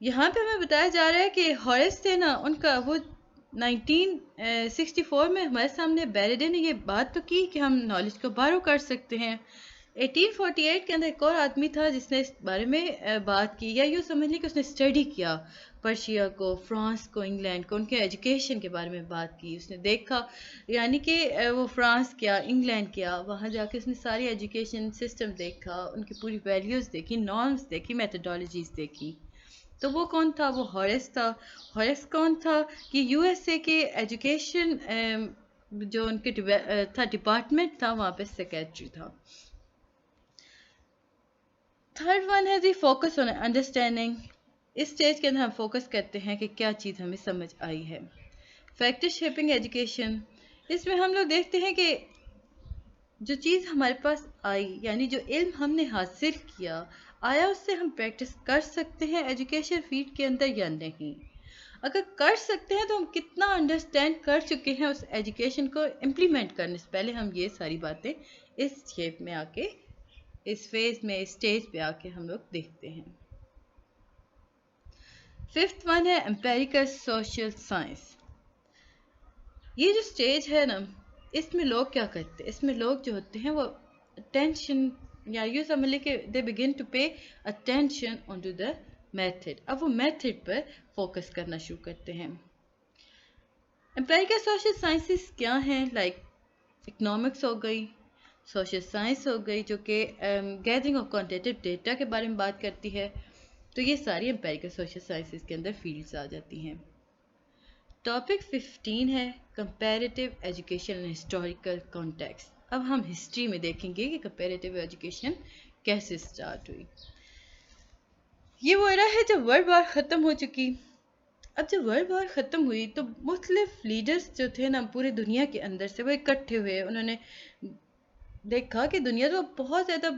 یہاں پہ ہمیں بتایا جا رہا ہے کہ ہاریس تھے نا، ان کا وہ 1964 میں ہمارے سامنے بیریڈے نے یہ بات تو کی کہ ہم نالج کو بارو کر سکتے ہیں. 1848 کے اندر ایک اور آدمی تھا جس نے اس بارے میں بات کی، یا یوں سمجھ لیں کہ اس نے اسٹڈی کیا پرشیا کو، فرانس کو، انگلینڈ کو، ان کے ایجوکیشن کے بارے میں بات کی. اس نے دیکھا، یعنی کہ وہ فرانس کیا، انگلینڈ کیا، وہاں جا کے اس نے ساری ایجوکیشن سسٹم دیکھا، ان کی پوری ویلیوز دیکھی، نارمز دیکھی، میتھڈالوجیز دیکھی. تو وہ کون تھا؟ وہ ہاریس تھا. ہاریس کون تھا؟ کہ یو ایس اے کے ایجوکیشن جو ان کے تھا ڈپارٹمنٹ تھا، وہاں پہ سیکریٹری تھا. تھرڈ ون ہے دی فوکس آن انڈرسٹینڈنگ. اس اسٹیج کے اندر ہم فوکس کرتے ہیں کہ کیا چیز ہمیں سمجھ آئی ہے. Factor shipping education. اس میں ہم لوگ دیکھتے ہیں کہ جو چیز ہمارے پاس آئی، یعنی جو علم ہم نے حاصل کیا، آیا اس سے ہم پریکٹس کر سکتے ہیں ایجوکیشن فیلڈ کے اندر یا نہیں. اگر کر سکتے ہیں تو ہم کتنا انڈرسٹینڈ کر چکے ہیں اس ایجوکیشن کو امپلیمنٹ کرنے سے پہلے. ہم یہ ساری باتیں اس شیپ میں آ کے، اس فیز میں، اس اسٹیج پہ آ کے ہم لوگ دیکھتے ہیں. ففتھ ون ہے امپیریکل سوشل سائنس. یہ جو اسٹیج ہے نا، اس میں لوگ کیا کرتے ہیں؟ اس میں لوگ جو ہوتے ہیں وہ اٹینشن، یا یوں سمجھ لیں کہ they begin to pay attention on to the method. اب وہ میتھڈ پر فوکس کرنا شروع کرتے ہیں. امپیریکل سوشل سائنسز کیا ہیں؟ لائک اکنامکس ہو گئی، سوشل سائنس ہو گئی جو کہ گیدرنگ آف کوانٹیٹیو ڈیٹا کے بارے میں بات کرتی ہے. تو یہ ساری امپیریکل سوشل سائنسز کے اندر فیلڈز آ جاتی ہیں. ٹاپک 15 ہے comparative education and historical context. اب ہم ہسٹری میں دیکھیں گے کہ کمپیریٹیو ایجوکیشن کیسے سٹارٹ ہوئی. یہ وہ ایرا ہے جب ورلڈ وار ختم ہو چکی. اب جب ورلڈ وار ختم ہوئی تو مختلف لیڈرز جو تھے نا پوری دنیا کے اندر سے، وہ اکٹھے ہوئے. انہوں نے دیکھا کہ دنیا تو بہت زیادہ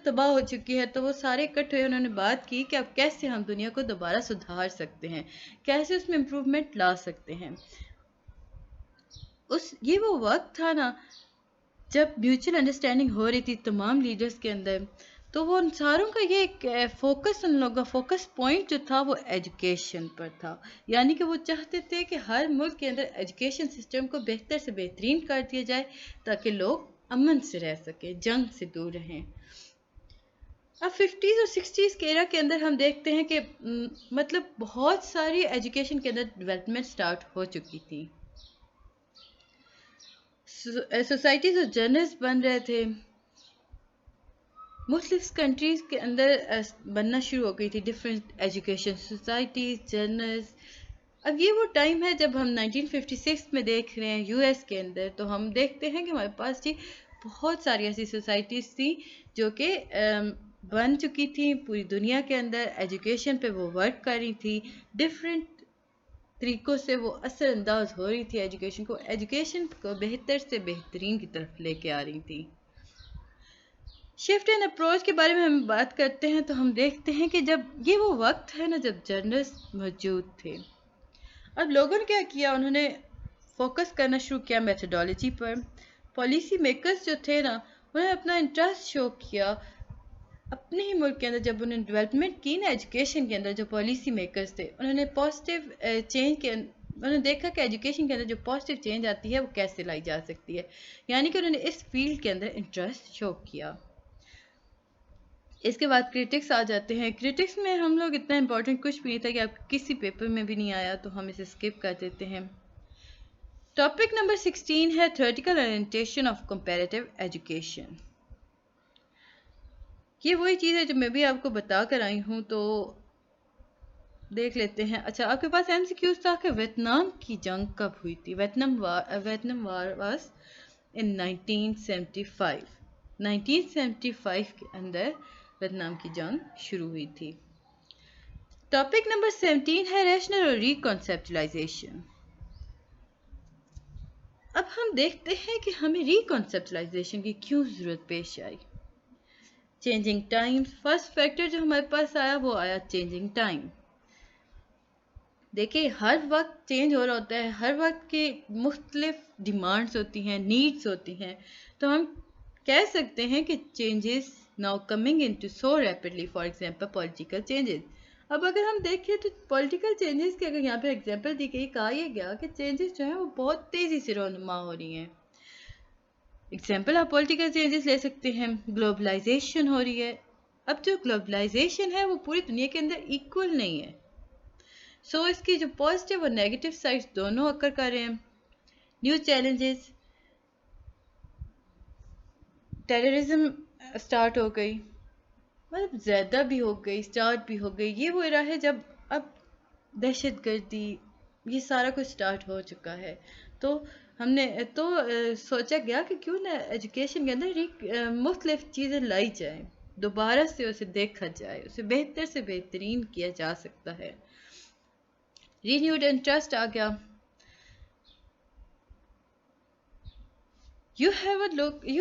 تباہ ہو چکی ہے، تو وہ سارے اکٹھے ہوئے. انہوں نے بات کی کہ اب کیسے ہم دنیا کو دوبارہ سدھار سکتے ہیں، کیسے اس میں امپروومنٹ لا سکتے ہیں. یہ وہ وقت تھا نا جب میوچل انڈرسٹینڈنگ ہو رہی تھی تمام لیڈرز کے اندر. تو وہ ان ساروں کا یہ فوکس، ان لوگوں کا فوکس پوائنٹ جو تھا وہ ایجوکیشن پر تھا. یعنی کہ وہ چاہتے تھے کہ ہر ملک کے اندر ایجوکیشن سسٹم کو بہتر سے بہترین کر دیا جائے تاکہ لوگ امن سے رہ سکیں، جنگ سے دور رہیں. اب 50s اور 60s کے ایرا کے اندر ہم دیکھتے ہیں کہ بہت ساری ایجوکیشن کے اندر ڈیولپمنٹ سٹارٹ ہو چکی تھی. سوسائٹیز اور جرنلز بن رہے تھے. مختلف کنٹریز کے اندر بننا شروع ہو گئی تھی ڈفرینٹ ایجوکیشن سوسائٹیز، جرنلز. اب یہ وہ ٹائم ہے جب ہم 1956 میں دیکھ رہے ہیں یو ایس کے اندر. تو ہم دیکھتے ہیں کہ ہمارے پاس جی بہت ساری ایسی سوسائٹیز تھیں جو کہ بن چکی تھیں پوری دنیا کے اندر. ایجوکیشن پہ وہ ورک کر رہی تھی، ڈفرینٹ طریقوں سے وہ اثر انداز ہو رہی تھی ایجوکیشن کو بہتر سے بہترین کی طرف لے کے آ رہی تھی. شفٹ اینڈ اپروچ کے بارے میں ہم بات کرتے ہیں تو ہم دیکھتے ہیں کہ جب یہ وہ وقت ہے نا جب جرنلز موجود تھے. اب لوگوں نے کیا کیا؟ انہوں نے فوکس کرنا شروع کیا میتھڈالوجی پر. پالیسی میکرز جو تھے نا، انہوں نے اپنا انٹرسٹ شو کیا اپنے ہی ملک کے اندر. جب انہوں نے ڈیولپمنٹ کی نا ایجوکیشن کے اندر، جو پالیسی میکرز تھے انہوں نے پازیٹیو چینج کے انہوں نے دیکھا کہ ایجوکیشن کے اندر جو پازیٹیو چینج آتی ہے وہ کیسے لائی جا سکتی ہے. یعنی کہ انہوں نے اس فیلڈ کے اندر انٹرسٹ شو کیا. اس کے بعد کریٹکس آ جاتے ہیں. کریٹکس میں ہم لوگ اتنا امپورٹنٹ کچھ بھی نہیں تھا کہ آپ کسی پیپر میں بھی نہیں آیا تو ہم اسے اسکپ کر دیتے ہیں. ٹاپک نمبر 16 ہے theoretical orientation of comparative education. یہ وہی چیز ہے جو میں بھی آپ کو بتا کر آئی ہوں. تو دیکھ لیتے ہیں. اچھا، آپ کے پاس ایم سی کیوز تھا کہ ویتنام کی جنگ کب ہوئی تھی. Vietnam war was in 1975. 1975 کے اندر ویتنام کی جنگ شروع ہوئی تھی. ٹاپک نمبر 17 ہے ریشنل اور ریکنسیپچلائزیشن. اب ہم دیکھتے ہیں کہ ہمیں ریکنسیپچلائزیشن کی کیوں ضرورت پیش آئی. Changing time. فرسٹ فیکٹر جو ہمارے پاس آیا وہ آیا چینجنگ ٹائم. دیکھیں ہر وقت چینج ہو رہا ہوتا ہے، ہر وقت کی مختلف ڈیمانڈز ہوتی ہیں، نیڈز ہوتی ہیں. تو ہم کہہ سکتے ہیں کہ changes now coming into so rapidly. For example political changes. اب اگر ہم دیکھیں تو پولیٹیکل چینجز کی اگر یہاں پہ ایگزامپل دی گئی، کہا یہ گیا کہ چینجز جو ہیں وہ بہت تیزی سے رونما ہو رہی ہیں. ایگزامپل آپ پولیٹیکل چینجز لے سکتے ہیں. گلوبلائزیشن ہو رہی ہے. اب جو گلوبلائزیشن ہے وہ پوری دنیا کے اندر ایکول نہیں ہے. سو اس کی جو پازیٹیو اور نیگیٹو سائڈس دونوں اکر کر رہے ہیں. نیو چیلنجز، ٹیررزم اسٹارٹ ہو گئی، مطلب زیادہ بھی ہو گئی، اسٹارٹ بھی ہو گئی. یہ وہ ایرا ہے جب اب دہشت گردی یہ سارا کچھ اسٹارٹ ہو چکا ہے. تو ہم نے تو سوچا گیا کہ کیوں نہ ایجوکیشن کے اندر مختلف چیزیں لائی جائیں، دوبارہ سے اسے دیکھا جائے، اسے بہتر سے بہترین کیا جا سکتا ہے. رینیوڈ انٹرسٹ آ گیا. You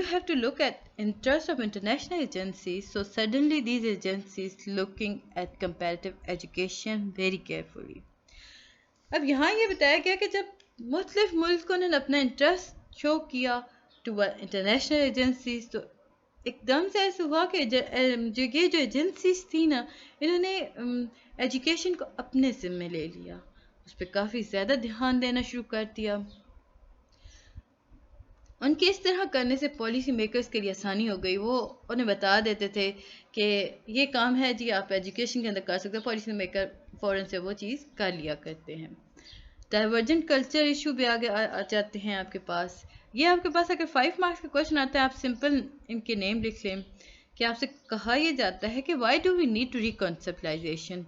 have to look at interest of international agencies, so suddenly these agencies looking at comparative education very carefully. اب یہاں یہ بتایا گیا کہ جب مختلف ملکوں نے اپنا انٹرسٹ شو کیا ٹو انٹرنیشنل ایجنسیز، تو ایک دم سے ایسا ہوا کہ یہ جو ایجنسیز تھی نا، انہوں نے ایجوکیشن کو اپنے ذمے لے لیا، اس پہ کافی زیادہ دھیان دینا شروع کر دیا. ان کے اس طرح کرنے سے پالیسی میکرز کے لیے آسانی ہو گئی. وہ انہیں بتا دیتے تھے کہ یہ کام ہے جی آپ ایجوکیشن کے اندر کر سکتے ہیں، پالیسی میکر فوراً سے وہ چیز کر لیا کرتے ہیں. ڈائیورجنٹ کلچر ایشو بھی آگے آ جاتے ہیں آپ کے پاس. یہ آپ کے پاس اگر 5 مارکس کا کوشچن آتا ہے، آپ سمپل ان کے نیم لکھ لیں کہ آپ سے کہا یہ جاتا ہے کہ why do we need to reconceptualization,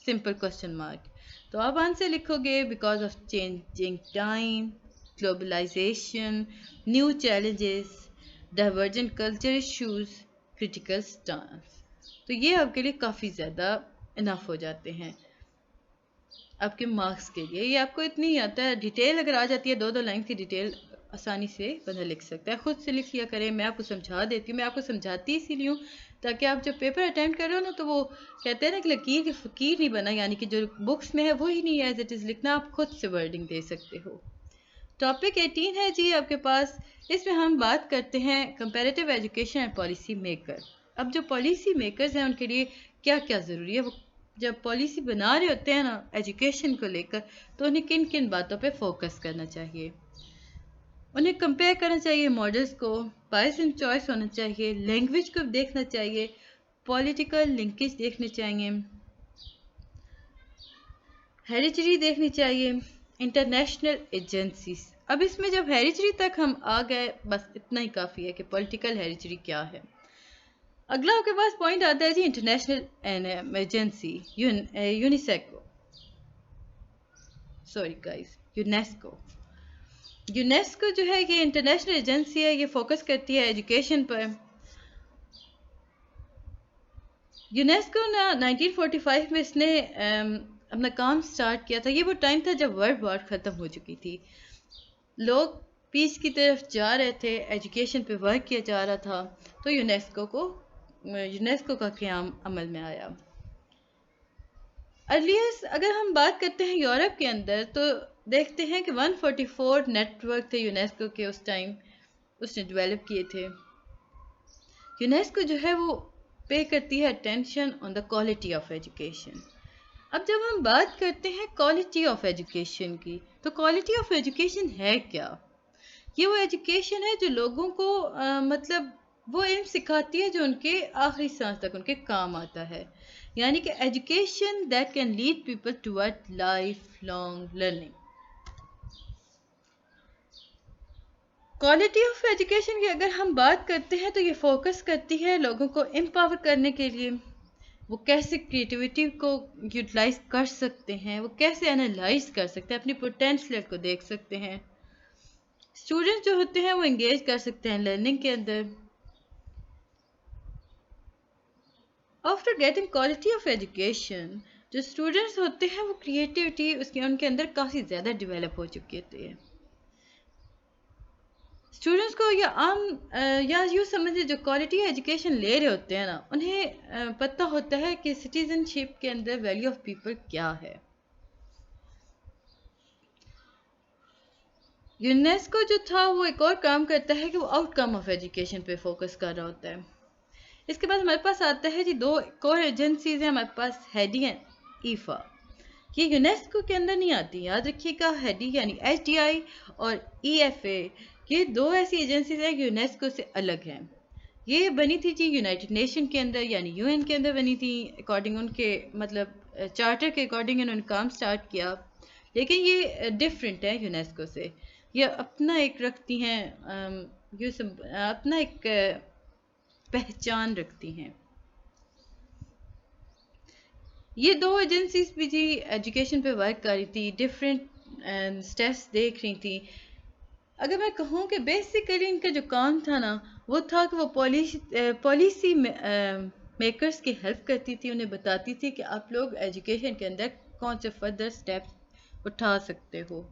simple question mark. تو آپ آنسر لکھو گے because of changing time, globalization, new challenges, divergent culture issues, critical stance. تو یہ آپ کے لیے کافی زیادہ انف ہو جاتے ہیں آپ کے مارکس کے لیے. یہ آپ کو اتنی ہی آتا ہے. ڈیٹیل اگر آ جاتی ہے 2 لائن کی ڈیٹیل آسانی سے بندہ لکھ سکتا ہے. خود سے لکھ لیا کریں، میں آپ کو سمجھا دیتی ہوں. میں آپ کو سمجھاتی اسی لیے ہوں تاکہ آپ جب پیپر اٹینڈ کر رہے ہو نا تو وہ کہتے ہیں نا کہ لکیر کی فقیر نہیں بنا، یعنی کہ جو بکس میں ہے وہی نہیں ہے ایز اٹ از لکھنا، آپ خود سے ورڈنگ دے سکتے ہو. ٹاپک 18 ہے جی آپ کے پاس. اس میں ہم بات کرتے ہیں comparative education and policy maker. اب جو پالیسی میکرز ہیں ان کے لیے کیا کیا ضروری ہے. وہ جب پالیسی بنا رہے ہوتے ہیں نا ایجوکیشن کو لے کر، تو انہیں کن کن باتوں پہ فوکس کرنا چاہیے. انہیں کمپیئر کرنا چاہیے ماڈلز کو، بائس اینڈ چوائس ہونا چاہیے، لینگویج کو دیکھنا چاہیے، پولیٹیکل لنکیج دیکھنے چاہیے، ہیریٹری دیکھنی چاہیے، انٹرنیشنل ایجنسیز. اب اس میں جب ہیریٹری تک ہم آ گئے بس اتنا ہی کافی ہے کہ پولیٹیکل ہیریٹری کیا ہے. اگلا آپ کے پاس پوائنٹ آتا ہے جی international agency, UNESCO. Sorry guys, UNESCO. UNESCO جو ہے یہ انٹرنیشنل ایجنسی ہے، یہ فوکس کرتی ہے ایجوکیشن پر. یونیسکو نے 1945 میں اس نے اپنا کام سٹارٹ کیا تھا. یہ وہ ٹائم تھا جب ورلڈ وار ختم ہو چکی تھی، لوگ پیس کی طرف جا رہے تھے، ایجوکیشن پہ ورک کیا جا رہا تھا. تو یونیسکو کا قیام عمل میں آیا. ارلیسٹ اگر ہم بات کرتے ہیں یورپ کے اندر تو دیکھتے ہیں کہ 144 نیٹ ورک تھے یونیسکو کے اس ٹائم، اس نے ڈیولپ کیے تھے. یونیسکو جو ہے وہ پے کرتی ہے attention on the quality of education. اب جب ہم بات کرتے ہیں کوالٹی آف ایجوکیشن کی، تو کوالٹی آف ایجوکیشن ہے کیا؟ یہ وہ ایجوکیشن ہے جو لوگوں کو مطلب وہ علم سکھاتی ہے جو ان کے آخری سانس تک ان کے کام آتا ہے. یعنی کہ education that can lead people toward life long learning. Quality of education کی اگر ہم بات کرتے ہیں تو یہ فوکس کرتی ہے لوگوں کو امپاور کرنے کے لیے، وہ کیسے کریٹیوٹی کو یوٹیلائز کر سکتے ہیں، وہ کیسے انالائز کر سکتے ہیں، اپنی پوٹینشیل کو دیکھ سکتے ہیں. اسٹوڈنٹ جو ہوتے ہیں وہ انگیج کر سکتے ہیں لرننگ کے اندر. After getting quality of education, جو اسٹوڈنٹس ہوتے ہیں وہ کریٹیوٹی ان کے اندر کافی زیادہ ڈیولپ ہو چکی ہوتی ہے. اسٹوڈنٹس کو یا یوں سمجھے جو کوالٹی ایجوکیشن لے رہے ہوتے ہیں نا، انہیں پتہ ہوتا ہے کہ سٹیزن شپ کے اندر ویلیو آف پیپل کیا ہے. یونیسکو جو تھا وہ ایک اور کام کرتا ہے کہ وہ آؤٹ کم آف ایجوکیشن پہ فوکس کر رہا ہوتا ہے. اس کے بعد ہمارے پاس آتا ہے جی 2 اور ایجنسیز ہیں ہمارے پاس، ہیڈی ہیں ایفا. یہ یونیسکو کے اندر نہیں آتی، یاد رکھیے گا. ہیڈی یعنی HDI اور EFA، یہ 2 ایسی ایجنسیز ہیں یونیسکو سے الگ ہیں. یہ بنی تھی جی یونائٹڈ نیشن کے اندر یعنی UN کے اندر بنی تھی. اکارڈنگ ان کے مطلب چارٹر کے اکارڈنگ انہوں نے کام سٹارٹ کیا، لیکن یہ ڈفرینٹ ہے یونیسکو سے. یہ اپنا ایک رکھتی ہیں، اپنا ایک پہچان رکھتی ہیں. یہ 2 ایجنسیز بھی جی ایجوکیشن پہ ورک کر رہی تھی، ڈفرینٹ سٹیپس دیکھ رہی تھی. اگر میں کہوں کہ بیسیکلی ان کا جو کام تھا نا، وہ تھا کہ وہ پالیسی میکرز کی ہیلپ کرتی تھی، انہیں بتاتی تھی کہ آپ لوگ ایجوکیشن کے اندر کون سے فردر سٹیپس اٹھا سکتے ہو،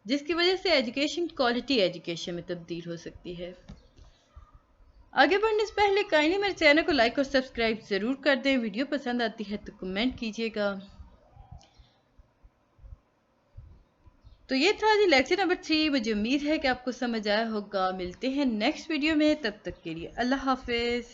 جس کی وجہ سے ایجوکیشن کوالٹی ایجوکیشن میں تبدیل ہو سکتی ہے. آگے بڑھنے سے پہلے کائنڈلی میرے چینل کو لائک اور سبسکرائب ضرور کر دیں. ویڈیو پسند آتی ہے تو کمنٹ کیجیے گا. تو یہ تھا جی لیکچر نمبر 3. مجھے امید ہے کہ آپ کو سمجھ آیا ہوگا. ملتے ہیں نیکسٹ ویڈیو میں، تب تک کے لیے اللہ حافظ.